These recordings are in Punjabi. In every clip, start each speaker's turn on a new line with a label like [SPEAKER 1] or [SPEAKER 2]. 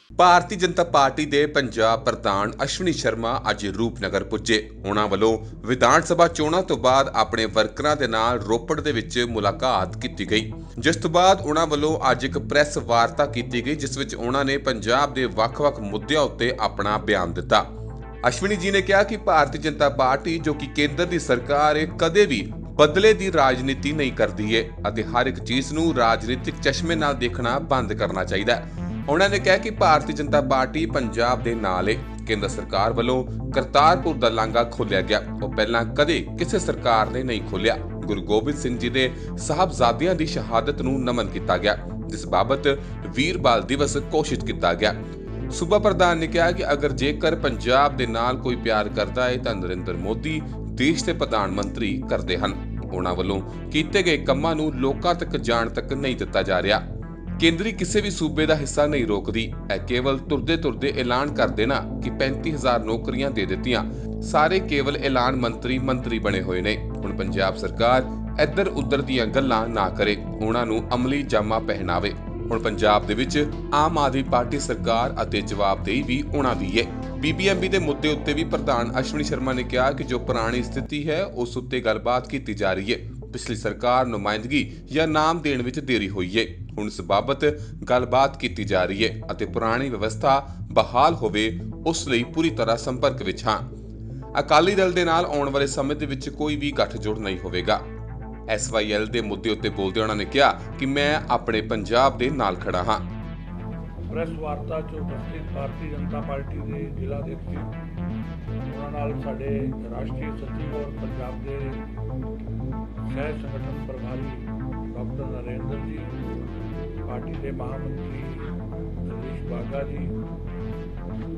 [SPEAKER 1] ਭਾਰਤੀ ਜਨਤਾ ਪਾਰਟੀ ਦੇ ਪੰਜਾਬ ਪ੍ਰਧਾਨ ਅਸ਼ਵਨੀ ਸ਼ਰਮਾ ਅੱਜ ਰੂਪਨਗਰ ਪੁੱਜੇ। ਉਹਨਾਂ ਵੱਲੋਂ ਵਿਧਾਨ ਸਭਾ ਚੋਣਾਂ ਤੋਂ ਬਾਅਦ ਆਪਣੇ ਵਰਕਰਾਂ ਦੇ ਨਾਲ ਰੋਪੜ ਦੇ ਵਿੱਚ ਮੁਲਾਕਾਤ ਕੀਤੀ ਗਈ, ਜਿਸ ਤੋਂ ਬਾਅਦ ਉਹਨਾਂ ਵੱਲੋਂ ਅੱਜ ਇੱਕ ਪ੍ਰੈਸ ਵਾਰਤਾ ਕੀਤੀ ਗਈ, ਜਿਸ ਵਿੱਚ ਉਹਨਾਂ ਨੇ ਪੰਜਾਬ ਦੇ ਵੱਖ-ਵੱਖ ਮੁੱਦਿਆਂ ਉੱਤੇ ਆਪਣਾ ਬਿਆਨ ਦਿੱਤਾ। ਅਸ਼ਵਨੀ ਜੀ ਨੇ ਕਿਹਾ ਕਿ ਭਾਰਤੀ ਜਨਤਾ ਪਾਰਟੀ ਜੋ ਕਿ ਕੇਂਦਰ ਦੀ ਸਰਕਾਰ ਹੈ, ਕਦੇ ਵੀ ਬਦਲੇ ਦੀ ਰਾਜਨੀਤੀ ਨਹੀਂ ਕਰਦੀ ਹੈ ਅਤੇ ਹਰ ਇੱਕ ਚੀਜ਼ ਨੂੰ ਰਾਜਨੀਤਿਕ ਚਸ਼ਮੇ ਨਾਲ ਦੇਖਣਾ ਬੰਦ ਕਰਨਾ ਚਾਹੀਦਾ ਹੈ। ਉਹਨਾਂ ਨੇ ਕਿਹਾ ਕਿ ਭਾਰਤੀ ਜਨਤਾ ਪਾਰਟੀ ਪੰਜਾਬ ਦੇ ਨਾਲ ਹੈ। ਕੇਂਦਰ ਸਰਕਾਰ ਵੱਲੋਂ ਕਰਤਾਰਪੁਰ ਦਾ ਲਾਂਘਾ ਖੋਲ੍ਹਿਆ ਗਿਆ, ਉਹ ਪਹਿਲਾਂ ਕਦੇ ਕਿਸੇ ਸਰਕਾਰ ਨੇ ਨਹੀਂ ਖੋਲ੍ਹਿਆ। ਗੁਰੂ ਗੋਬਿੰਦ ਸਿੰਘ ਜੀ ਦੇ ਸਾਹਿਬਜ਼ਾਦਿਆਂ ਦੀ ਸ਼ਹਾਦਤ ਨੂੰ ਨਮਨ ਕੀਤਾ ਗਿਆ, ਜਿਸ ਬਾਬਤ ਵੀਰ ਬਾਲ ਦਿਵਸ ਘੋਸ਼ਿਤ ਕੀਤਾ ਗਿਆ। ਸੂਬਾ ਪ੍ਰਧਾਨ ਨੇ ਕਿਹਾ ਕਿ ਅਗਰ ਜੇਕਰ ਪੰਜਾਬ ਦੇ ਨਾਲ ਕੋਈ ਪਿਆਰ ਕਰਦਾ ਹੈ ਤਾਂ ਨਰਿੰਦਰ ਮੋਦੀ ਦੇਸ਼ ਦੇ ਪ੍ਰਧਾਨ ਮੰਤਰੀ ਕਰਦੇ ਹਨ। ਉਹਨਾਂ ਵੱਲੋਂ ਕੀਤੇ ਗਏ ਕੰਮਾਂ ਨੂੰ ਲੋਕਾਂ ਤੱਕ ਜਾਣ ਤੱਕ ਨਹੀਂ ਦਿੱਤਾ ਜਾ ਰਿਹਾ। ਕੇਂਦਰੀ ਕਿਸੇ ਵੀ ਸੂਬੇ ਦਾ ਹਿੱਸਾ ਨਹੀਂ ਰੋਕਦੀ, ਇਹ ਕੇਵਲ ਤੁਰਦੇ ਐਲਾਨ ਕਰ ਦੇਣਾ ਕਿ 35,000 ਨੌਕਰੀਆਂ ਦੇ ਦਿੱਤੀਆਂ, ਸਾਰੇ ਕੇਵਲ ਐਲਾਨ ਮੰਤਰੀ ਬਣੇ ਹੋਏ ਨੇ। ਹੁਣ ਪੰਜਾਬ ਸਰਕਾਰ ਇੱਧਰ ਉੱਧਰ ਦੀਆਂ ਗੱਲਾਂ ਨਾ ਕਰੇ, ਉਹਨਾਂ ਨੂੰ ਅਮਲੀ ਜਾਮਾ ਪਹਿਨਾਵੇ। ਹੁਣ ਪੰਜਾਬ ਦੇ ਵਿੱਚ ਆਮ ਆਦਮੀ ਪਾਰਟੀ ਸਰਕਾਰ ਅਤੇ ਜਵਾਬਦੇਹੀ ਵੀ ਉਹਨਾਂ ਦੀ ਹੈ। ਬੀਬੀਐਮਬੀ ਦੇ ਮੁੱਦੇ ਉੱਤੇ ਵੀ ਪ੍ਰਧਾਨ ਅਸ਼ਵਨੀ ਸ਼ਰਮਾ ਨੇ ਕਿਹਾ ਕਿ ਜੋ ਪੁਰਾਣੀ ਸਥਿਤੀ ਹੈ ਉਸ ਉੱਤੇ ਗੱਲਬਾਤ ਕੀਤੀ ਜਾ ਰਹੀ ਹੈ। ਪਿਛਲੀ ਸਰਕਾਰ ਨੁਮਾਇੰਦਗੀ ਜਾਂ ਨਾਮ ਦੇਣ ਵਿੱਚ ਦੇਰੀ ਹੋਈ ਹੈ, ਹੁਣ ਇਸ ਬਾਬਤ ਗੱਲਬਾਤ ਕੀਤੀ ਜਾ ਰਹੀ ਹੈ ਅਤੇ ਪੁਰਾਣੀ ਵਿਵਸਥਾ ਬਹਾਲ ਹੋਵੇ, ਉਸ ਲਈ ਪੂਰੀ ਤਰ੍ਹਾਂ ਸੰਪਰਕ ਵਿੱਚ ਹਾਂ। ਅਕਾਲੀ ਦਲ ਦੇ ਨਾਲ ਆਉਣ ਵਾਲੇ ਸਮੇਂ ਦੇ ਵਿੱਚ ਕੋਈ ਵੀ ਗੱਠਜੋੜ ਨਹੀਂ ਹੋਵੇਗਾ। SYL ਦੇ ਮੁੱਦੇ ਉੱਤੇ ਬੋਲਦੇ ਉਹਨਾਂ ਨੇ ਕਿਹਾ ਕਿ ਮੈਂ ਆਪਣੇ ਪੰਜਾਬ ਦੇ ਨਾਲ ਖੜਾ ਹਾਂ।
[SPEAKER 2] ਪ੍ਰੈਸ ਵਾਰਤਾ ਚ ਉਪਸਥਿਤ ਭਾਰਤੀ ਜਨਤਾ ਪਾਰਟੀ ਦੇ ਜ਼ਿਲ੍ਹਾ ਅਧਿਕਾਰੀ ਉਹਨਾਂ ਨਾਲ ਸਾਡੇ ਰਾਸ਼ਟਰੀ ਸਚਿਵ ਔਰ ਪੰਜਾਬ ਦੇ ਸਹਿ ਸੰਗਠਨ ਪ੍ਰਭਾਰੀ ਡਾਕਟਰ ਨਰਿੰਦਰ ਜੀ, ਪਾਰਟੀ ਦੇ ਮਹਾਮੰਤਰੀ ਰਵੀਸ਼ ਬਾਗਾ ਜੀ,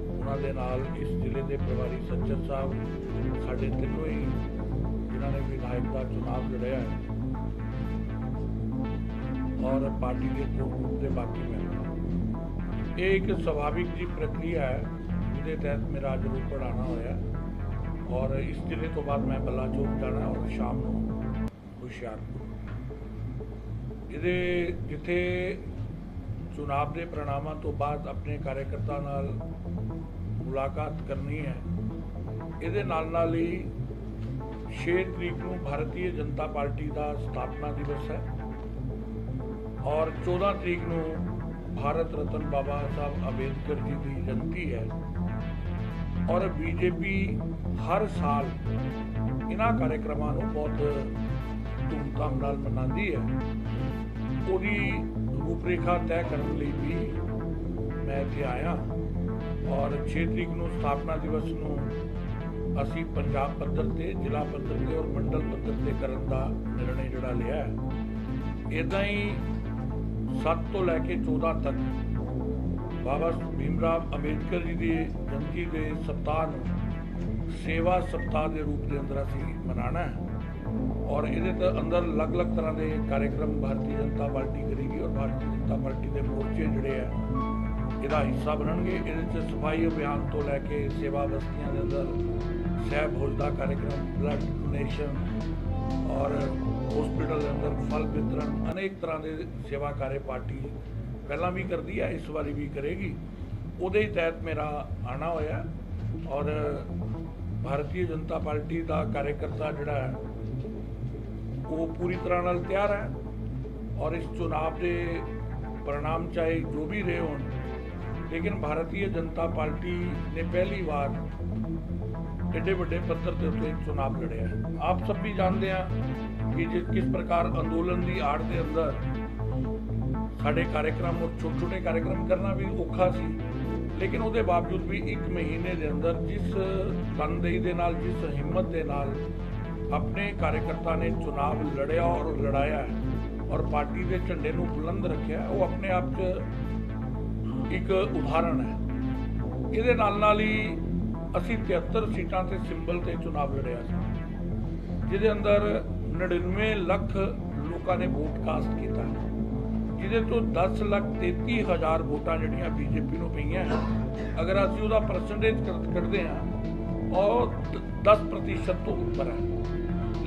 [SPEAKER 2] ਉਹਨਾਂ ਦੇ ਨਾਲ ਇਸ ਜ਼ਿਲ੍ਹੇ ਦੇ ਪ੍ਰਭਾਰੀ ਸੱਜਣ ਸਾਹਿਬ, ਸਾਡੇ ਤਿੰਨੋਂ ਹੀ ਜਿਨ੍ਹਾਂ ਨੇ ਵਿਧਾਇਕ ਦਾ ਚੁਣਾਵ ਲੜਿਆ ਹੈ ਔਰ ਪਾਰਟੀ ਦੇ ਗਰੁੱਪ ਦੇ ਬਾਕੀ ਮੈਂਬਰ। ਇਹ ਇੱਕ ਸੁਭਾਵਿਕ ਜੀ ਪ੍ਰਕਿਰਿਆ ਹੈ ਜਿਹਦੇ ਤਹਿਤ ਮੇਰਾ ਅੱਜ ਰੋਪੜ ਆਉਣਾ ਹੋਇਆ ਔਰ ਇਸ ਜ਼ਿਲ੍ਹੇ ਤੋਂ ਬਾਅਦ ਮੈਂ ਬਲਾਚੌਰ ਜਾਣਾ ਔਰ ਸ਼ਾਮ ਨੂੰ ਹੁਸ਼ਿਆਰਪੁਰ। ਇਹਦੇ ਜਿੱਥੇ ਚੁਣਾਵ ਦੇ ਪਰਿਣਾਮਾਂ ਤੋਂ ਬਾਅਦ ਆਪਣੇ ਕਾਰਜਕਰਤਾ ਨਾਲ ਮੁਲਾਕਾਤ ਕਰਨੀ ਹੈ, ਇਹਦੇ ਨਾਲ ਹੀ 6 ਤਰੀਕ ਨੂੰ ਭਾਰਤੀ ਜਨਤਾ ਪਾਰਟੀ ਦਾ ਸਥਾਪਨਾ ਦਿਵਸ ਹੈ ਔਰ 14 ਤਰੀਕ ਨੂੰ ਭਾਰਤ ਰਤਨ ਬਾਬਾ ਸਾਹਿਬ ਅੰਬੇਦਕਰ ਜੀ ਦੀ ਜਯੰਤੀ ਹੈ ਔਰ ਬੀਜੇਪੀ ਹਰ ਸਾਲ ਇਹਨਾਂ ਕਾਰਜਕ੍ਰਮਾਂ ਨੂੰ ਬਹੁਤ ਧੂਮਧਾਮ ਨਾਲ ਮਨਾਉਂਦੀ ਹੈ। ਉਹਦੀ ਰੂਪਰੇਖਾ ਤੈਅ ਕਰਨ ਲਈ ਵੀ ਮੈਂ ਇੱਥੇ ਆਇਆ ਔਰ 6 ਤਰੀਕ ਨੂੰ ਸਥਾਪਨਾ ਦਿਵਸ ਨੂੰ ਅਸੀਂ ਪੰਜਾਬ ਪੱਧਰ ਤੇ, ਜ਼ਿਲ੍ਹਾ ਪੱਧਰ ਤੇ ਔਰ ਮੰਡਲ ਪੱਧਰ ਤੇ ਕਰਨ ਦਾ ਨਿਰਣੇ ਜਿਹੜਾ ਲਿਆ ਹੈ। ਇੱਦਾਂ ਹੀ 7 ਤੋਂ ਲੈ ਕੇ 14 ਤੱਕ ਬਾਬਾ ਭੀਮ ਰਾਵ ਅੰਬੇਦਕਰ ਜੀ ਦੀ ਜਯੰਤੀ ਦੇ ਸਪਤਾਹ ਨੂੰ ਸੇਵਾ ਸਪਤਾਹ ਦੇ ਰੂਪ ਦੇ ਅੰਦਰ ਅਸੀਂ ਮਨਾਉਣਾ ਹੈ ਔਰ ਇਹਦੇ ਤੇ ਅੰਦਰ ਅਲੱਗ-ਅਲੱਗ ਤਰ੍ਹਾਂ ਦੇ ਕਾਰਜਕ੍ਰਮ ਭਾਰਤੀ ਜਨਤਾ ਪਾਰਟੀ ਕਰੇਗੀ ਔਰ ਭਾਰਤੀ ਜਨਤਾ ਪਾਰਟੀ ਦੇ ਮੋਰਚੇ ਜਿਹੜੇ ਆ ਇਹਦਾ ਹਿੱਸਾ ਬਣਨਗੇ। ਇਹਦੇ 'ਚ ਸਫਾਈ ਅਭਿਆਨ ਤੋਂ ਲੈ ਕੇ ਸੇਵਾ ਬਸਤੀਆਂ ਦੇ ਅੰਦਰ ਸਹਿ ਭੋਜ ਦਾ ਕਾਰਜਕ੍ਰਮ, ਬਲੱਡ ਡੋਨੇਸ਼ਨ ਔਰ ਹਸਪੀਟਲ ਦੇ ਅੰਦਰ ਫਲ ਵਿਤਰਨ, ਅਨੇਕ ਤਰ੍ਹਾਂ ਦੇ ਸੇਵਾ ਕਾਰਜ ਪਾਰਟੀ ਪਹਿਲਾਂ ਵੀ ਕਰਦੀ ਹੈ, ਇਸ ਵਾਰੀ ਵੀ ਕਰੇਗੀ। ਉਹਦੇ ਹੀ ਤਹਿਤ ਮੇਰਾ ਆਉਣਾ ਹੋਇਆ ਔਰ ਭਾਰਤੀ ਜਨਤਾ ਪਾਰਟੀ ਦਾ ਕਾਰਜਕਰਤਾ ਜਿਹੜਾ ਹੈ ਉਹ ਪੂਰੀ ਤਰ੍ਹਾਂ ਨਾਲ ਤਿਆਰ ਹੈ ਔਰ ਇਸ ਚੁਣਾਵ ਦੇ परिणाम चाहे जो भी रहे हों, लेकिन भारतीय जनता पार्टी ने पहली बार एडे बड़े पत्थर के उत्ते चुनाव लड़े हैं। आप सब भी जानते हैं कि किस प्रकार अंदोलन की आड़ के अंदर साढ़े कार्यक्रम और छोटे छोटे कार्यक्रम करना भी औखा सी, लेकिन उसके बावजूद भी 1 महीने के अंदर जिस तनदेही के नाल, जिस हिम्मत के नाल अपने कार्यकर्ता ने चुनाव लड़िया और लड़ाया और पार्टी के झंडे को बुलंद रखा, वो अपने आप एक उदाहरण है। ये नाल ही असी 73 सीटां ते सिंबल ते चुनाव लड़िया जिहदे अंदर 99 लाख लोगों ने वोट कास्ट किया, जिहदे तो 10,33,000 वोटां जिहड़ियां बीजेपी नूं पईयां हैं। अगर असीं उहदा परसेंटेज कढ़दे हां और 10% तो ऊपर है,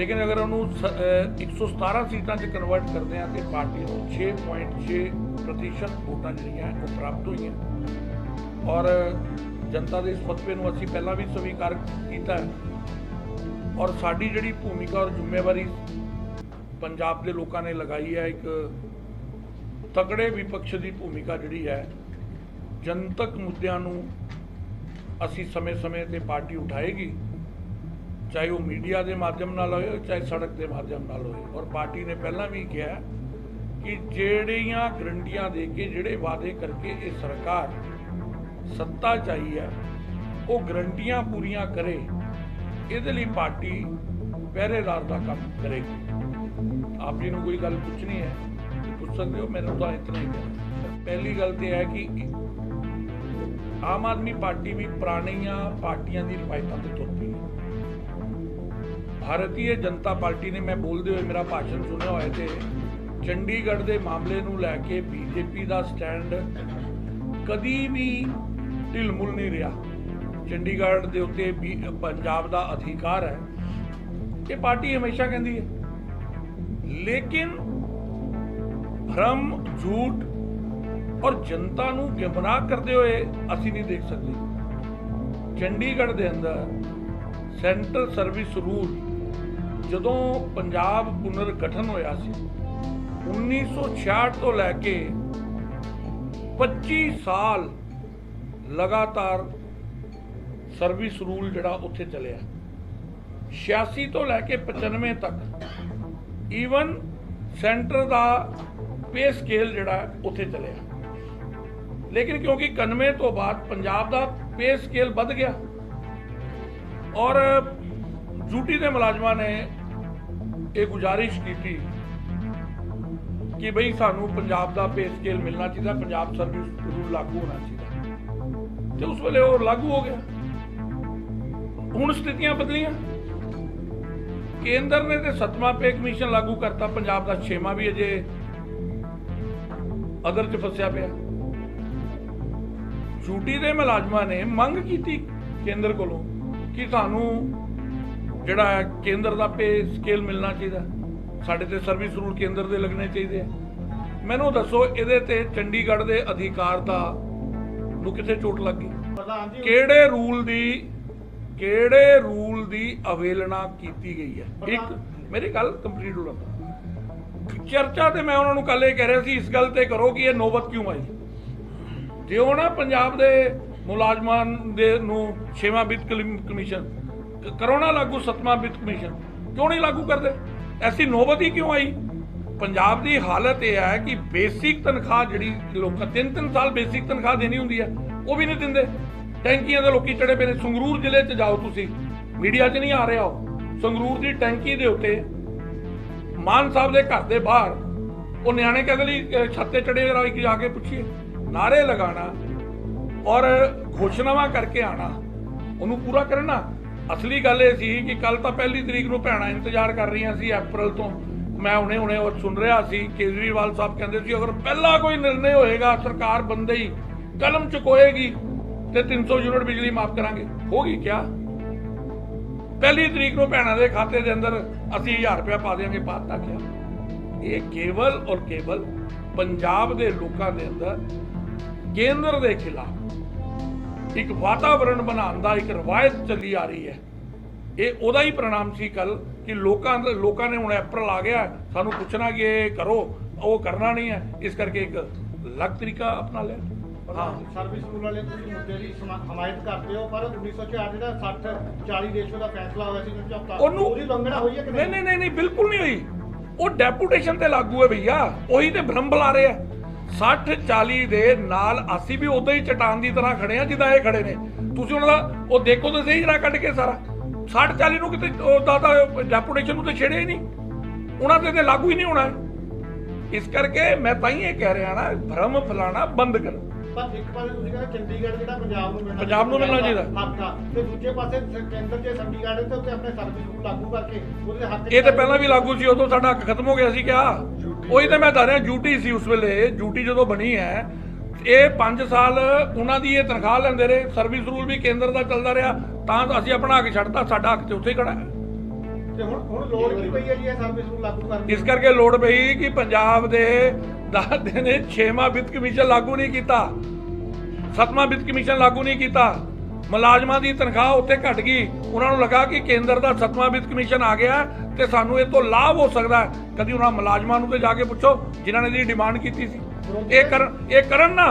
[SPEAKER 2] ਲੇਕਿਨ ਅਗਰ ਉਹਨੂੰ 117 ਸੀਟਾਂ 'ਚ ਕਨਵਰਟ ਕਰਦੇ ਆ ਤੇ ਪਾਰਟੀ ਨੂੰ 6.6% ਵੋਟਾਂ ਜਿਹੜੀਆਂ ਉਹ ਪ੍ਰਾਪਤ ਹੋਈਆਂ ਔਰ ਜਨਤਾ ਦੇ ਇਸ ਫਤਵੇ ਨੂੰ ਅਸੀਂ ਪਹਿਲਾਂ ਵੀ ਸਵੀਕਾਰ ਕੀਤਾ ਹੈ ਔਰ ਸਾਡੀ ਜਿਹੜੀ ਭੂਮਿਕਾ ਔਰ ਜ਼ਿੰਮੇਵਾਰੀ ਪੰਜਾਬ ਦੇ ਲੋਕਾਂ ਨੇ ਲਗਾਈ ਹੈ ਇੱਕ ਤਕੜੇ ਵਿਪਕਸ਼ ਦੀ ਭੂਮਿਕਾ ਜਿਹੜੀ ਹੈ ਜਨਤਕ ਮੁੱਦਿਆਂ ਨੂੰ ਅਸੀਂ ਸਮੇਂ-ਸਮੇਂ ਤੇ ਪਾਰਟੀ ਉਠਾਏਗੀ ਚਾਹੇ ਉਹ ਮੀਡੀਆ ਦੇ ਮਾਧਿਅਮ ਨਾਲ ਹੋਏ ਚਾਹੇ ਸੜਕ ਦੇ ਮਾਧਿਅਮ ਨਾਲ ਹੋਏ ਔਰ ਪਾਰਟੀ ਨੇ ਪਹਿਲਾਂ ਵੀ ਕਿਹਾ ਕਿ ਜਿਹੜੀਆਂ ਗਰੰਟੀਆਂ ਦੇ ਕੇ ਜਿਹੜੇ ਵਾਅਦੇ ਕਰਕੇ ਇਹ ਸਰਕਾਰ ਸੱਤਾ 'ਚ ਆਈ ਹੈ ਉਹ ਗਰੰਟੀਆਂ ਪੂਰੀਆਂ ਕਰੇ ਇਹਦੇ ਲਈ ਪਾਰਟੀ ਪਹਿਰੇਦਾਰ ਦਾ ਕੰਮ ਕਰੇਗੀ। ਆਪ ਜੀ ਨੂੰ ਕੋਈ ਗੱਲ ਪੁੱਛਣੀ ਹੈ ਪੁੱਛ ਸਕਦੇ ਹੋ ਮੈਨੂੰ ਤਾਂ ਇਤਨਾ ਹੀ ਕਹਿਣਾ। ਪਹਿਲੀ ਗੱਲ ਤੇ ਹੈ ਕਿ ਆਮ ਆਦਮੀ ਪਾਰਟੀ ਵੀ ਪੁਰਾਣੀਆਂ ਪਾਰਟੀਆਂ ਦੀ ਰਵਾਇਤਾਂ ਤੇ ਤੁਰਦੀ ਹੈ। ਭਾਰਤੀ ਜਨਤਾ ਪਾਰਟੀ ਨੇ ਮੈਂ ਬੋਲਦੇ ਹੋਏ ਮੇਰਾ ਭਾਸ਼ਣ ਸੁਣਿਆ ਹੋਇਆ ਤੇ ਚੰਡੀਗੜ੍ਹ ਦੇ ਮਾਮਲੇ ਨੂੰ ਲੈ ਕੇ ਬੀਜੇਪੀ ਦਾ ਸਟੈਂਡ ਕਦੀ ਵੀ ਢਿਲਮੁਲ ਨਹੀਂ ਰਿਹਾ। ਚੰਡੀਗੜ੍ਹ ਦੇ ਉੱਤੇ ਪੰਜਾਬ ਦਾ ਅਧਿਕਾਰ ਹੈ ਇਹ ਪਾਰਟੀ ਹਮੇਸ਼ਾ ਕਹਿੰਦੀ ਹੈ ਲੇਕਿਨ ਭਰਮ ਝੂਠ ਔਰ ਜਨਤਾ ਨੂੰ ਗੁੰਮਰਾਹ ਕਰਦੇ ਹੋਏ ਅਸੀਂ ਨਹੀਂ ਦੇਖ ਸਕਦੇ। ਚੰਡੀਗੜ੍ਹ ਦੇ ਅੰਦਰ ਸੈਂਟਰ ਸਰਵਿਸ ਰੂਲ ਜਦੋਂ ਪੰਜਾਬ ਪੁਨਰ ਗਠਨ ਹੋਇਆ ਸੀ 1966 ਤੋਂ ਲੈ ਕੇ 25 ਸਾਲ ਲਗਾਤਾਰ ਸਰਵਿਸ ਰੂਲ ਜਿਹੜਾ ਉੱਥੇ ਚੱਲਿਆ 86 ਤੋਂ ਲੈ ਕੇ 95 ਤੱਕ ਈਵਨ ਸੈਂਟਰ ਦਾ ਪੇ ਸਕੇਲ ਜਿਹੜਾ ਉੱਥੇ ਚੱਲਿਆ ਲੇਕਿਨ ਕਿਉਂਕਿ 91 ਤੋਂ ਬਾਅਦ ਪੰਜਾਬ ਦਾ ਪੇ ਸਕੇਲ ਵੱਧ ਗਿਆ ਔਰ ਡਿਊਟੀ ਦੇ ਮੁਲਾਜ਼ਮਾਂ ਨੇ ਇਹ ਗੁਜ਼ਾਰਿਸ਼ ਕੀਤੀ ਕਿ ਬਈ ਸਾਨੂੰ ਪੰਜਾਬ ਦਾ ਪੇ ਸਕੇਲ ਮਿਲਣਾ ਚਾਹੀਦਾ ਪੰਜਾਬ ਸਰਵਿਸ ਰੂਲ ਲਾਗੂ ਹੋਣਾ ਚਾਹੀਦਾ ਤੇ ਉਸ ਵੇਲੇ ਉਹ ਲਾਗੂ ਹੋ ਗਿਆ। ਹੁਣ ਸਥਿਤੀਆਂ ਬਦਲੀਆਂ ਕੇਂਦਰ ਨੇ ਤੇ 7ਵਾਂ ਪੇ ਕਮਿਸ਼ਨ ਲਾਗੂ ਕਰਤਾ ਪੰਜਾਬ ਦਾ 6ਵਾਂ ਵੀ ਅਜੇ ਅਦਰ 'ਚ ਫਸਿਆ ਪਿਆ। ਡਿਊਟੀ ਦੇ ਮੁਲਾਜ਼ਮਾਂ ਨੇ ਮੰਗ ਕੀਤੀ ਕੇਂਦਰ ਕੋਲੋਂ ਕਿ ਸਾਨੂੰ ਜਿਹੜਾ ਕੇਂਦਰ ਦਾ ਪੇ ਸਕੇਲ ਮਿਲਣਾ ਚਾਹੀਦਾ ਸਾਡੇ ਤੇ ਸਰਵਿਸ ਰੂਲ ਕੇਂਦਰ ਦੇ ਲੱਗਣੇ ਚਾਹੀਦੇ ਆ। ਮੈਨੂੰ ਦੱਸੋ ਇਹਦੇ ਤੇ ਚੰਡੀਗੜ੍ਹ ਦੇ ਅਧਿਕਾਰ ਦਾ ਨੂੰ ਕਿੱਥੇ ਚੋਟ ਲੱਗ ਗਈ? ਕਿਹੜੇ ਰੂਲ ਦੀ ਅਵੇਲਣਾ ਕੀਤੀ ਗਈ ਹੈ? ਇੱਕ ਮੇਰੀ ਗੱਲ ਕੰਪਲੀਟ ਹੋ ਲੱਗਾ ਚਰਚਾ ਤੇ ਮੈਂ ਉਹਨਾਂ ਨੂੰ ਕੱਲ ਇਹ ਕਹਿ ਰਿਹਾ ਸੀ ਇਸ ਗੱਲ ਤੇ ਕਰੋ ਕਿ ਇਹ ਨੌਬਤ ਕਿਉਂ ਆਈ। ਦਿਓ ਨਾ ਪੰਜਾਬ ਦੇ ਮੁਲਾਜ਼ਮਾਂ ਦੇ ਨੂੰ 6ਵਾਂ ਵਿੱਤ ਕਮਿਸ਼ਨ ਕਰੋ ਨਾ ਲਾਗੂ 7ਵਾਂ ਵਿੱਤ ਕਮਿਸ਼ਨ ਕਿਉਂ ਨਹੀਂ ਲਾਗੂ ਕਰਦੇ? ਐਸੀ ਨੌਬਤ ਹੀ ਕਿਉਂ ਆਈ? ਪੰਜਾਬ ਦੀ ਹਾਲਤ ਇਹ ਹੈ ਕਿ ਬੇਸਿਕ ਤਨਖਾਹ ਜਿਹੜੀ ਲੋਕਾਂ 3-3 ਸਾਲ ਬੇਸਿਕ ਤਨਖਾਹ ਦੇਣੀ ਹੁੰਦੀ ਹੈ ਉਹ ਵੀ ਨਹੀਂ ਦਿੰਦੇ। ਟੈਂਕੀਆਂ ਦੇ ਲੋਕੀ ਚੜੇ ਪਏ ਨੇ। ਸੰਗਰੂਰ ਜ਼ਿਲ੍ਹੇ 'ਚ ਜਾਓ ਤੁਸੀਂ ਮੀਡੀਆ 'ਚ ਨਹੀਂ ਆ ਰਿਹਾ ਹੋ ਸੰਗਰੂਰ ਦੀ ਟੈਂਕੀ ਦੇ ਉੱਤੇ ਮਾਨ ਸਾਹਿਬ ਦੇ ਘਰ ਦੇ ਬਾਹਰ ਉਹ ਨਿਆਣੇ ਕਹਿੰਦੇ ਲਈ ਛੱਤ ਤੇ ਚੜੇ ਜਾ ਕੇ ਪੁੱਛੀਏ ਨਾਰੇ ਲਗਾਣਾ ਔਰ ਘੋਸ਼ਣਾਵਾਂ ਕਰਕੇ ਆਣਾ ਉਹਨੂੰ ਪੂਰਾ ਕਰਨਾ। ਅਸਲੀ ਗੱਲ ਇਹ ਸੀ ਕਿ ਕੱਲ ਤਾਂ 1 ਤਰੀਕ ਨੂੰ ਭੈਣਾਂ ਇੰਤਜ਼ਾਰ ਕਰ ਰਹੀਆਂ ਸੀ ਅਪ੍ਰੈਲ ਤੋਂ। ਮੈਂ ਹੁਣੇ ਉਹ ਸੁਣ ਰਿਹਾ ਸੀ ਕੇਜਰੀਵਾਲ ਸਾਹਿਬ ਕਹਿੰਦੇ ਸੀ ਅਗਰ ਪਹਿਲਾ ਕੋਈ ਨਿਰਣੇ ਹੋਏਗਾ ਸਰਕਾਰ ਬੰਦੇ ਹੀ ਕਲਮ ਚੁਕੋਏਗੀ ਤੇ 300 ਯੂਨਿਟ ਬਿਜਲੀ ਮਾਫ ਕਰਾਂਗੇ। ਹੋਗੀ ਕਿਆ? 1 ਤਰੀਕ ਨੂੰ ਭੈਣਾਂ ਦੇ ਖਾਤੇ ਦੇ ਅੰਦਰ ਅਸੀਂ 1000 ਰੁਪਇਆ ਪਾ ਦੇਵਾਂਗੇ। ਪਾਤਾ ਕਿਆ? ਇਹ ਕੇਵਲ ਔਰ ਕੇਵਲ ਪੰਜਾਬ ਦੇ ਲੋਕਾਂ ਦੇ ਅੰਦਰ ਕੇਂਦਰ ਦੇ ਖਿਲਾਫ ਇੱਕ ਵਾਤਾਵਰਣ ਬਣਾਉਣ ਦਾ ਇੱਕ ਰਵਾਇਤ ਚੱਲੀ ਆ ਰਹੀ ਹੈ। ਇਹ ਉਹਦਾ ਹੀ ਪ੍ਰਣਾਮ ਸੀ ਕੱਲ ਕਿ ਲੋਕਾਂ ਨੇ ਹੁਣ ਅਪ੍ਰੈਲ ਆ ਗਿਆ ਸਾਨੂੰ ਪੁੱਛਣਾ ਕਿ ਇਹ ਕਰੋ ਉਹ ਕਰਨਾ ਨਹੀਂ ਹੈ ਇਸ ਕਰਕੇ ਇੱਕ ਅਲੱਗ ਤਰੀਕਾ ਅਪਣਾ ਲਿਆ।
[SPEAKER 3] ਹਾਂ ਸਰਵਿਸ ਰੂਲ ਵਾਲੇ ਤੁਸੀਂ ਮੁੱਦੇ ਦੀ ਹਮਾਇਤ ਕਰਦੇ ਹੋ ਪਰ 1964 ਜਿਹੜਾ 60-40 ਰੇਸ਼ੋ ਦਾ ਫੈਸਲਾ ਹੋਇਆ ਸੀ
[SPEAKER 2] ਉਹਨੂੰ
[SPEAKER 3] ਉਹਦੀ ਉਲੰਘਣਾ ਹੋਈ ਹੈ ਕਿ
[SPEAKER 2] ਨਹੀਂ ਬਿਲਕੁਲ ਨਹੀਂ ਹੋਈ। ਉਹ ਡੈਪੂਟੇਸ਼ਨ ਤੇ ਲਾਗੂ ਹੈ ਭਈਆ ਉਹੀ ਤੇ ਭ੍ਰਮ ਬੁਲਾ ਰਹੇ ਆ। 60-40 ਦੇ ਨਾਲ ਅਸੀਂ ਵੀ ਉਦਾਂ ਹੀ ਚਟਾਨ ਦੀ ਤਰ੍ਹਾਂ ਖੜੇ ਆ ਜਿੱਦਾਂ ਇਹ ਖੜੇ ਨੇ। ਤੁਸੀਂ ਉਹਨਾਂ ਦਾ ਉਹ ਦੇਖੋ ਤਾਂ ਸਹੀ ਜਰਾ ਕੱਢ ਕੇ ਸਾਰਾ 60-40 ਨੂੰ ਕਿਤੇ ਉਹਦਾ ਤਾਂ ਡੈਪੂਟੇਸ਼ਨ ਨੂੰ ਤੇ ਛੇੜਿਆ ਹੀ ਨਹੀਂ ਉਹਨਾਂ ਤੇ ਲਾਗੂ ਹੀ ਨਹੀਂ ਹੋਣਾ। ਇਸ ਕਰਕੇ ਮੈਂ ਤਾਂ ਹੀ ਇਹ ਕਹਿ ਰਿਹਾ ਨਾ ਭ੍ਰਮ ਫੈਲਾਣਾ ਬੰਦ ਕਰੋ।
[SPEAKER 3] ਪਰ ਇੱਕ ਪਾਸੇ ਤੁਸੀਂ ਕਹਿੰਦੇ ਚੰਡੀਗੜ੍ਹ ਜਿਹੜਾ ਪੰਜਾਬ ਨੂੰ ਮਿਲਣਾ
[SPEAKER 2] ਚਾਹੀਦਾ
[SPEAKER 3] ਹੱਕ ਆ ਤੇ ਦੂਜੇ ਪਾਸੇ ਕੇਂਦਰ ਜੇ ਚੰਡੀਗੜ੍ਹ ਤੇ ਉੱਤੇ ਆਪਣੇ ਸਰਵਿਸ ਰੂਲ ਲਾਗੂ ਕਰਕੇ ਉਹਦੇ ਹੱਕ
[SPEAKER 2] ਇਹ ਤੇ ਪਹਿਲਾਂ ਵੀ ਲਾਗੂ ਸੀ ਉਦੋਂ ਸਾਡਾ ਹੱਕ ਖਤਮ ਹੋ ਗਿਆ ਸੀ ਕਿਆ? ਉਹੀ ਤਾਂ ਮੈਂ ਦੱਸ ਰਿਹਾ ਡਿਊਟੀ ਸੀ ਉਸ ਵੇਲੇ ਡਿਊਟੀ ਜਦੋਂ ਬਣੀ ਹੈ ਇਹ 5 ਸਾਲ ਉਹਨਾਂ ਦੀ ਇਹ ਤਨਖਾਹ ਲੈਂਦੇ ਰਹੇ ਸਰਵਿਸ ਰੂਲ ਵੀ ਕੇਂਦਰ ਦਾ ਚੱਲਦਾ ਰਿਹਾ ਤਾਂ ਅਸੀਂ ਆਪਣਾ ਹੱਕ ਛੱਡਤਾ ਸਾਡਾ ਹੱਕ ਤੇ ਉੱਥੇ ਖੜਾ ਹੈ।
[SPEAKER 3] ਤੇ ਹੁਣ ਲੋੜ ਕੀ ਪਈ ਹੈ ਜੀ ਇਹ ਸਰਵਿਸ ਨੂੰ ਲਾਗੂ ਕਰਨ ਦੀ?
[SPEAKER 2] ਇਸ ਕਰਕੇ ਲੋੜ ਪਈ ਕਿ ਪੰਜਾਬ ਦੇ ਦਾਦੇ ਨੇ 6ਵਾਂ ਵਿੱਤ ਕਮਿਸ਼ਨ ਲਾਗੂ ਨਹੀਂ ਕੀਤਾ, 7ਵਾਂ ਵਿੱਤ ਕਮਿਸ਼ਨ ਲਾਗੂ ਨਹੀਂ ਕੀਤਾ। ਮੁਲਾਜ਼ਮਾਂ ਦੀ ਤਨਖਾਹ ਉੱਤੇ ਘਟ ਗਈ, ਉਹਨਾਂ ਨੂੰ ਲੱਗਾ ਕਿ ਕੇਂਦਰ ਦਾ 7ਵਾਂ ਵਿੱਤ ਕਮਿਸ਼ਨ ਆ ਗਿਆ ਤੇ ਸਾਨੂੰ ਇਹ ਤੋਂ ਲਾਭ ਹੋ ਸਕਦਾ ਹੈ। ਕਦੀ ਉਹਨਾਂ ਮੁਲਾਜ਼ਮਾਂ ਨੂੰ ਤੇ ਜਾ ਕੇ ਪੁੱਛੋ ਜਿਨ੍ਹਾਂ ਨੇ ਇਹਦੀ ਡਿਮਾਂਡ ਕੀਤੀ ਸੀ। ਇਹ ਕਰਨ ਨਾ,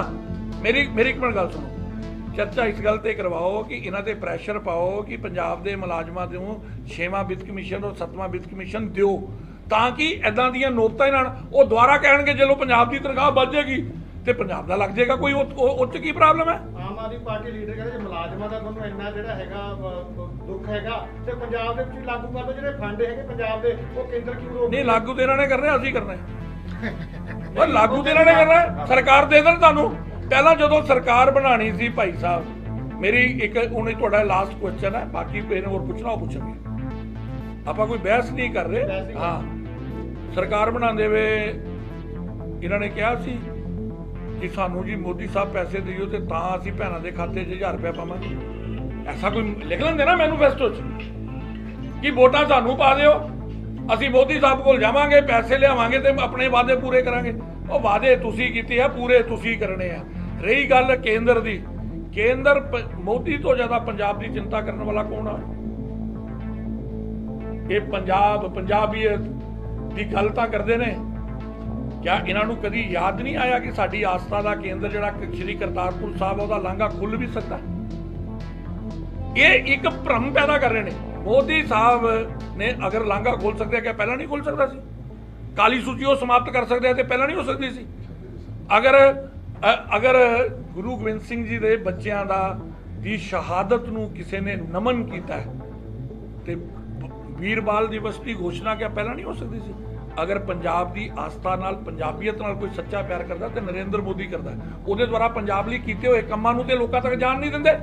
[SPEAKER 2] ਮੇਰੀ ਇੱਕ ਮਿੰਟ ਗੱਲ ਸੁਣੋ। ਚਰਚਾ ਇਸ ਗੱਲ ਤੇ ਕਰਵਾਓ ਕਿ ਇਹਨਾਂ ਤੇ ਪ੍ਰੈਸ਼ਰ ਪਾਓ ਕਿ ਪੰਜਾਬ ਦੇ ਮੁਲਾਜ਼ਮਾਂ ਨੂੰ 6ਵਾਂ ਵਿੱਤ ਕਮਿਸ਼ਨ ਔਰ 7ਵਾਂ ਵਿੱਤ ਕਮਿਸ਼ਨ ਦਿਓ, ਤਾਂ ਕਿ ਇਦਾਂ ਦੀਆਂ ਨੋਬਤਾਂ ਇਹਨਾਂ ਉਹ ਦੁਬਾਰਾ ਕਹਿਣਗੇ ਜਦੋਂ ਪੰਜਾਬ ਦੀ ਤਨਖਾਹ ਵੱਧ ਜਾਏਗੀ ਤੇ ਪੰਜਾਬ ਦਾ ਲੱਗ ਜਾਏਗਾ ਕੋਈ, ਉਹ 'ਚ ਕੀ ਪ੍ਰੋਬਲਮ ਹੈ?
[SPEAKER 3] ਆਮ ਆਦਮੀ ਪਾਰਟੀ ਲੀਡਰ ਕਹਿੰਦੇ ਜੇ ਮੁਲਾਜ਼ਮਾਂ ਦਾ ਤੁਹਾਨੂੰ ਇੰਨਾ ਜਿਹੜਾ ਹੈਗਾ ਦੁੱਖ ਹੈਗਾ ਤੇ ਪੰਜਾਬ ਦੇ ਵਿੱਚ ਵੀ ਲਾਗੂ ਕਰ ਲਓ, ਜਿਹੜੇ ਫੰਡ ਹੈਗੇ ਪੰਜਾਬ ਦੇ ਉਹ ਕੇਂਦਰ ਕਿਉਂ ਰੋਕ
[SPEAKER 2] ਨਹੀਂ, ਲਾਗੂ ਤੇ ਇਹਨਾਂ ਨੇ ਕਰਨੇ, ਅਸੀਂ ਕਰਨੇ। ਉਹ ਲਾਗੂ ਤੇ ਇਹਨਾਂ ਨੇ ਕਰਨਾ, ਸਰਕਾਰ ਦੇ ਦੇਣ ਤੁਹਾਨੂੰ। ਪਹਿਲਾਂ ਜਦੋਂ ਸਰਕਾਰ ਬਣਾਣੀ ਸੀ ਭਾਈ ਸਾਹਿਬ, ਮੇਰੀ ਇੱਕ ਹੁਣ ਤੁਹਾਡਾ ਲਾਸਟ ਕੁਐਸਚਨ ਹੈ, ਬਾਕੀ ਇਹਨੇ ਹੋਰ ਪੁੱਛਣਾ ਉਹ ਪੁੱਛਣਗੇ, ਆਪਾਂ ਕੋਈ ਬਹਿਸ ਨਹੀਂ ਕਰ ਰਹੇ। ਹਾਂ, ਸਰਕਾਰ ਬਣਾਉਂਦੇ ਵੇ ਇਹਨਾਂ ਨੇ ਕਿਹਾ ਸੀ ਕਿ ਸਾਨੂੰ ਜੀ ਮੋਦੀ ਸਾਹਿਬ ਪੈਸੇ ਦਿਓ ਤੇ ਤਾਂ ਅਸੀਂ ਭੈਣਾਂ ਦੇ ਖਾਤੇ 'ਚ 1000 ਰੁਪਏ ਪਾਵਾਂਗੇ। ਐਸਾ ਕੋਈ ਲਿਖ ਲੈਂਦੇ ਨਾ ਮੈਨੂਫੈਸਟੋ 'ਚ ਕਿ ਵੋਟਾਂ ਸਾਨੂੰ ਪਾ ਦਿਓ, ਅਸੀਂ ਮੋਦੀ ਸਾਹਿਬ ਕੋਲ ਜਾਵਾਂਗੇ, ਪੈਸੇ ਲਿਆਵਾਂਗੇ ਤੇ ਆਪਣੇ ਵਾਅਦੇ ਪੂਰੇ ਕਰਾਂਗੇ। ਉਹ ਵਾਅਦੇ ਤੁਸੀਂ ਕੀਤੇ ਆ, ਪੂਰੇ ਤੁਸੀਂ ਕਰਨੇ ਆ। ਰਹੀ ਗੱਲ ਕੇਂਦਰ ਦੀ, ਕੇਂਦਰ ਮੋਦੀ ਤੋਂ ਜ਼ਿਆਦਾ ਪੰਜਾਬ ਦੀ ਚਿੰਤਾ ਕਰਨ ਵਾਲਾ ਕੌਣ ਆ? ਇਹ ਪੰਜਾਬੀਅਤ ਦੀ ਗੱਲ ਤਾਂ ਕਰਦੇ ਨੇ। ਕਿਆ ਇਹਨਾਂ ਨੂੰ ਕਦੀ ਯਾਦ ਨਹੀਂ ਆਇਆ ਕਿ ਸਾਡੀ ਆਸਥਾ ਦਾ ਕੇਂਦਰ ਜਿਹੜਾ ਸ਼੍ਰੀ ਕਰਤਾਰਪੁਰ ਸਾਹਿਬ ਉਹਦਾ ਲਾਂਘਾ ਖੁੱਲ ਵੀ ਸਕਦਾ? ਇਹ ਇੱਕ ਭਰਮ ਪੈਦਾ ਕਰ ਰਹੇ ਨੇ। ਮੋਦੀ ਸਾਹਿਬ ਨੇ ਅਗਰ ਲਾਂਘਾ ਖੋਲ ਸਕਦੇ ਕਿ ਪਹਿਲਾਂ ਨਹੀਂ ਖੋਲ ਸਕਦਾ ਸੀ? ਕਾਲੀ ਸੂਚੀ ਉਹ ਸਮਾਪਤ ਕਰ ਸਕਦੇ ਤੇ ਪਹਿਲਾਂ ਨਹੀਂ ਹੋ ਸਕਦੀ ਸੀ? ਅਗਰ ਗੁਰੂ ਗੋਬਿੰਦ ਸਿੰਘ ਜੀ ਦੇ ਬੱਚਿਆਂ ਦੀ ਸ਼ਹਾਦਤ ਨੂੰ ਕਿਸੇ ਨੇ ਨਮਨ ਕੀਤਾ ਤੇ ਵੀਰਬਾਲ ਦਿਵਸ ਦੀ ਘੋਸ਼ਣਾ ਕਿਆ ਪਹਿਲਾਂ ਨਹੀਂ ਹੋ ਸਕਦੀ ਸੀ? ਅਗਰ ਪੰਜਾਬ ਦੀ ਆਸਥਾ ਨਾਲ, ਪੰਜਾਬੀਅਤ ਨਾਲ ਕੋਈ ਸੱਚਾ ਪਿਆਰ ਕਰਦਾ ਤੇ ਨਰਿੰਦਰ ਮੋਦੀ ਕਰਦਾ। ਉਹਦੇ ਦੁਆਰਾ ਪੰਜਾਬ ਲਈ ਕੀਤੇ ਹੋਏ ਕੰਮਾਂ ਨੂੰ ਤੇ ਲੋਕਾਂ ਤੱਕ ਜਾਣ ਨਹੀਂ ਦਿੰਦੇ।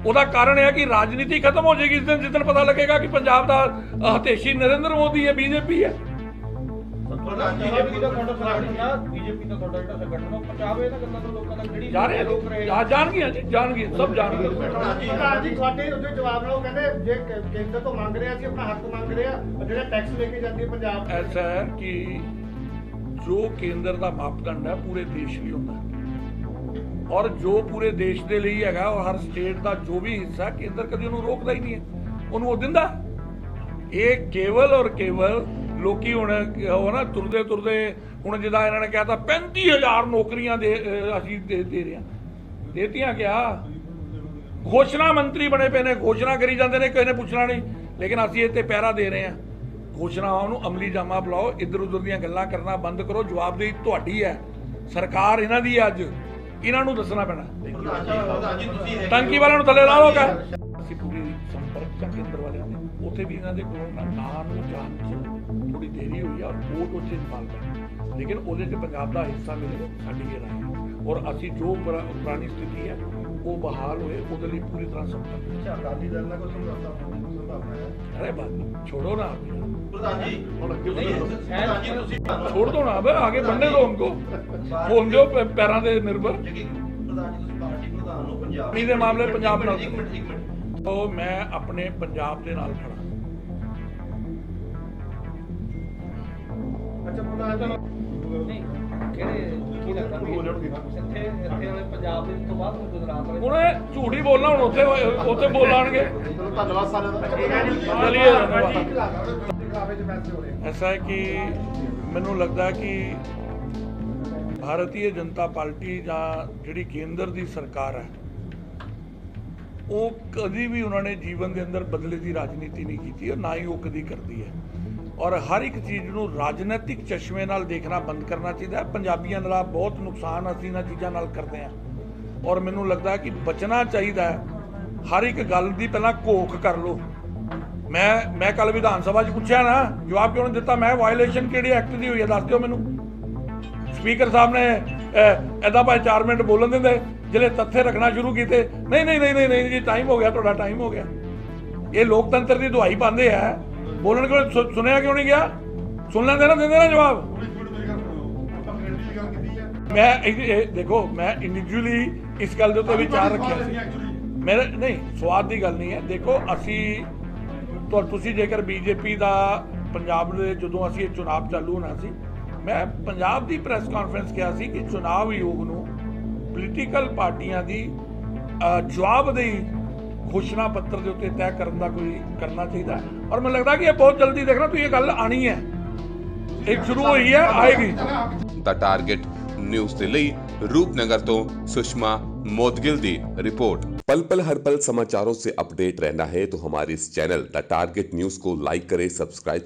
[SPEAKER 2] ਉਹਦਾ ਕਾਰਨ ਇਹ ਹੈ ਕਿ ਰਾਜਨੀਤੀ ਖਤਮ ਹੋ ਜਾਏਗੀ ਜਿਸ ਦਿਨ ਪਤਾ ਲੱਗੇਗਾ ਕਿ ਪੰਜਾਬ ਦਾ ਹਤੇਸ਼ੀ ਨਰਿੰਦਰ ਮੋਦੀ ਹੈ, ਬੀਜੇਪੀ ਹੈ।
[SPEAKER 3] ਬੀਜੇਪੀ ਦਾ ਤੁਹਾਡਾ ਜਿਹੜਾ ਸੰਗਠਨ ਉਹ ਪੰਜਾਬ ਇਹ ਨਾ ਗੱਲਾਂ ਤੋਂ ਲੋਕਾਂ ਤੱਕ ਜਿਹੜੀ
[SPEAKER 2] ਜਾਣਗੀਆਂ ਜੀ, ਜਾਣਗੀਆਂ, ਸਭ ਜਾਣਗੇ।
[SPEAKER 3] ਪ੍ਰਧਾਨ ਜੀ ਤੁਹਾਡੇ ਉਹਦੇ ਜਵਾਬ ਨਾਲ ਉਹ ਕਹਿੰਦੇ ਜੇ ਕੇਂਦਰ ਤੋਂ ਮੰਗ ਰਿਹਾ ਸੀ, ਆਪਣਾ ਹੱਕ ਮੰਗ ਰਿਹਾ, ਜਿਹੜਾ ਟੈਕਸ ਲੈ ਕੇ ਜਾਂਦੀ ਹੈ ਪੰਜਾਬ।
[SPEAKER 2] ਐਸਾ ਹੈ ਕਿ ਜੋ ਕੇਂਦਰ ਦਾ ਮਾਪਦੰਡ ਹੈ ਪੂਰੇ ਦੇਸ਼ ਲਈ ਹੁੰਦਾ ਹੈ, ਔਰ ਜੋ ਪੂਰੇ ਦੇਸ਼ ਦੇ ਲਈ ਹੈਗਾ, ਔਰ ਹਰ ਸਟੇਟ ਦਾ ਜੋ ਵੀ ਹਿੱਸਾ ਕੇਂਦਰ ਕਦੀ ਉਹਨੂੰ ਰੋਕਦਾ ਹੀ ਨਹੀਂ ਹੈ, ਉਹਨੂੰ ਉਹ ਦਿੰਦਾ। ਇਹ ਕੇਵਲ ਔਰ ਕੇਵਲ ਲੋਕੀ ਹੁਣ ਉਹ ਨਾ ਤੁਰਦੇ ਹੁਣ ਜਿੱਦਾਂ ਇਹਨਾਂ ਨੇ ਕਹਿਤਾ 35,000 ਨੌਕਰੀਆਂ ਅਸੀਂ ਦੇ ਰਹੇ ਹਾਂ, ਦੇਤੀਆਂ ਕਿਆ? ਘੋਸ਼ਣਾ ਮੰਤਰੀ ਬਣੇ ਪਏ ਨੇ, ਘੋਸ਼ਣਾ ਕਰੀ ਜਾਂਦੇ ਨੇ, ਕਿਸੇ ਨੇ ਪੁੱਛਣਾ ਨਹੀਂ। ਲੇਕਿਨ ਅਸੀਂ ਇਹ ਤੇ ਪਹਿਰਾ ਦੇ ਰਹੇ ਹਾਂ। ਘੋਸ਼ਣਾਵਾਂ ਨੂੰ ਅਮਲੀ ਜਾਮਾ ਬੁਲਾਓ, ਇੱਧਰ ਉੱਧਰ ਦੀਆਂ ਗੱਲਾਂ ਕਰਨਾ ਬੰਦ ਕਰੋ। ਜਵਾਬਦੇਹੀ ਤੁਹਾਡੀ ਹੈ, ਸਰਕਾਰ ਇਹਨਾਂ ਦੀ ਹੈ, ਅੱਜ ਇਹਨਾਂ ਨੂੰ ਦੱਸਣਾ ਪੈਣਾ। ਟੰਕੀ ਵਾਲਿਆਂ ਨੂੰ ਥੱਲੇ ਲਾ ਲਓ। ਅਸੀਂ ਪੂਰੀ ਸੰਪਰਕ ਕਰ ਕੇਂਦਰ ਵਾਲਿਆਂ ਦੇ, ਉੱਥੇ ਵੀ ਇਹਨਾਂ ਦੇ ਕੋਲ ਨਾਂ ਨੂੰ ਜਾਣ 'ਚ ਥੋੜੀ ਦੇਰੀ ਹੋਈ ਆ, ਵੋਟ ਉੱਥੇ ਇਸਤੇਮਾਲ ਕਰ, ਲੇਕਿਨ ਉਹਦੇ 'ਚ ਪੰਜਾਬ ਦਾ ਹਿੱਸਾ ਮਿਲੇ, ਸਾਡੀ ਇਹ ਰਾਏ ਹੈ। ਔਰ ਅਸੀਂ ਜੋ ਪੁਰਾਣੀ ਸਥਿਤੀ ਹੈ ਉਹ ਬਹਾਲ ਹੋਏ, ਉਹਦੇ ਲਈ ਪੂਰੀ ਤਰ੍ਹਾਂ ਸੰਪਰਕ।
[SPEAKER 3] ਅਕਾਲੀ ਦਲ ਨਾਲ ਕੋਈ ਸਮਝੌਤਾ ਹੈ?
[SPEAKER 2] ਅਰੇ ਬਾਤ ਛੋੜੋ ना आप,
[SPEAKER 3] प्रधान जी
[SPEAKER 2] छोड़ दो ना, अब आगे बढ़ने दो हमको, होने दो पैरों ਦੇ ਨਿਰਭਰ। ਪਾਣੀ ਦੇ ਮਾਮਲੇ ਪੰਜਾਬ ਨਾਲ, ਉਹ ਮੈਂ ਆਪਣੇ ਪੰਜਾਬ ਦੇ ਨਾਲ ਖੜਾ।
[SPEAKER 3] ਅੱਛਾ ਪ੍ਰਧਾਨ
[SPEAKER 4] ਨਹੀਂ ਕਿਹੜੇ ਕੀ ਲੱਗਦਾ ਇੱਥੇ ਵਾਲੇ ਪੰਜਾਬ ਦੇ ਤੋਂ ਬਾਅਦ ਗੁਜਰਾਤ ਵਾਲੇ
[SPEAKER 2] ਹੁਣ ਝੂਠ ਹੀ ਬੋਲਣਾ, ਹੁਣ ਉੱਥੇ ਬੋਲਾਂਗੇ।
[SPEAKER 3] ਧੰਨਵਾਦ ਸਾਰਿਆਂ ਦਾ।
[SPEAKER 2] ਚਲਿਏ
[SPEAKER 3] ऐसा
[SPEAKER 2] है कि ਮੈਨੂੰ ਲੱਗਦਾ ਕਿ ਭਾਰਤੀ ਜਨਤਾ ਪਾਰਟੀ ਜਾਂ ਜਿਹੜੀ ਕੇਂਦਰ ਦੀ ਸਰਕਾਰ ਹੈ ਉਹ ਕਦੀ ਵੀ ਉਹਨਾਂ ਨੇ ਜੀਵਨ ਦੇ ਅੰਦਰ ਬਦਲੇ ਦੀ ਰਾਜਨੀਤੀ ਨਹੀਂ ਕੀਤੀ, ਔਰ ਨਾ ਹੀ ਉਹ ਕਦੀ ਕਰਦੀ ਹੈ। ਔਰ ਹਰ ਇੱਕ ਚੀਜ਼ ਨੂੰ ਰਾਜਨੀਤਿਕ ਚਸ਼ਮੇ ਨਾਲ ਦੇਖਣਾ ਬੰਦ ਕਰਨਾ ਚਾਹੀਦਾ ਹੈ। ਪੰਜਾਬੀਆਂ ਦਾ ਬਹੁਤ ਨੁਕਸਾਨ ਅਸੀਂ ਇਹਨਾਂ ਚੀਜ਼ਾਂ ਨਾਲ ਕਰਦੇ ਹਾਂ, ਔਰ ਮੈਨੂੰ ਲੱਗਦਾ ਕਿ ਬਚਣਾ ਚਾਹੀਦਾ ਹੈ। ਹਰ ਇੱਕ ਗੱਲ ਦੀ ਪਹਿਲਾਂ ਘੋਖ ਕਰ ਲਓ। ਮੈਂ ਕੱਲ ਵਿਧਾਨ ਸਭਾ 'ਚ ਪੁੱਛਿਆ ਨਾ, ਜਵਾਬ ਕਿਉਂ ਨਹੀਂ ਦਿੱਤਾ? ਮੈਂ ਵਾਇਲੇਸ਼ਨ ਕਿਹੜੀ ਐਕਟ ਦੀ ਹੋਈ ਹੈ ਦੱਸ ਦਿਓ ਮੈਨੂੰ। ਸਪੀਕਰ ਸਾਹਿਬ ਨੇ ਇੱਦਾਂ ਭਾਵੇਂ 4 ਮਿੰਟ ਬੋਲਣ ਦਿੰਦੇ, ਜਿਹੜੇ ਤੱਥੇ ਰੱਖਣਾ ਸ਼ੁਰੂ ਕੀਤੇ, ਨਹੀਂ ਜੀ ਟਾਈਮ ਹੋ ਗਿਆ, ਤੁਹਾਡਾ ਟਾਈਮ ਹੋ ਗਿਆ। ਇਹ ਲੋਕਤੰਤਰ ਦੀ ਦੁਹਾਈ ਪਾਉਂਦੇ ਆ, ਬੋਲਣ ਕੋਲ ਸੁਣਿਆ ਕਿਉਂ ਨਹੀਂ ਗਿਆ? ਸੁਣ ਲੈਂਦੇ ਨਾ, ਦਿੰਦੇ ਨਾ ਜਵਾਬ। ਮੈਂ ਦੇਖੋ, ਮੈਂ ਇੰਡੀਵਿਜੂਅਲੀ ਇਸ ਗੱਲ ਦੇ ਉੱਤੇ ਵਿਚਾਰ ਰੱਖਿਆ ਸੀ। ਮੇਰੇ ਨਹੀਂ ਸਵਾਦ ਦੀ ਗੱਲ ਨਹੀਂ ਹੈ। ਦੇਖੋ, ਅਸੀਂ ਤੁਸੀਂ ਜੇਕਰ ਬੀਜੇਪੀ ਦਾ ਪੰਜਾਬ ਦੇ ਜਦੋਂ ਅਸੀਂ ਇਹ ਚੁਣਾਵ ਚਾਲੂ ਹੋਣਾ ਸੀ, ਮੈਂ ਪੰਜਾਬ ਦੀ ਪ੍ਰੈਸ ਕਾਨਫਰੰਸ ਕਿਹਾ ਸੀ ਕਿ ਚੁਣਾਵ ਆਯੋਗ ਨੂੰ ਪੋਲੀਟੀਕਲ ਪਾਰਟੀਆਂ ਦੀ ਜਵਾਬਦੇਹੀ ਘੋਸ਼ਣਾ ਪੱਤਰ ਦੇ ਉੱਤੇ ਤੈਅ ਕਰਨ ਦਾ ਕੋਈ ਕਰਨਾ ਚਾਹੀਦਾ ਹੈ। ਔਰ ਮੈਨੂੰ ਲੱਗਦਾ ਕਿ ਇਹ ਬਹੁਤ ਜਲਦੀ ਦੇਖਣਾ ਤੁਸੀਂ ਇਹ ਗੱਲ ਆਣੀ ਹੈ, ਇਹ ਸ਼ੁਰੂ ਹੋਈ ਹੈ, ਆਏਗੀ।
[SPEAKER 1] ਦਾ ਟਾਰਗੇਟ ਨਿਊਜ਼ ਦੇ ਲਈ रूपनगर तो सुषमा मोदगिल दी रिपोर्ट। पल पल हर पल समाचारों से अपडेट रहना है तो हमारे इस चैनल द टारगेट न्यूज को लाइक करें, सब्सक्राइब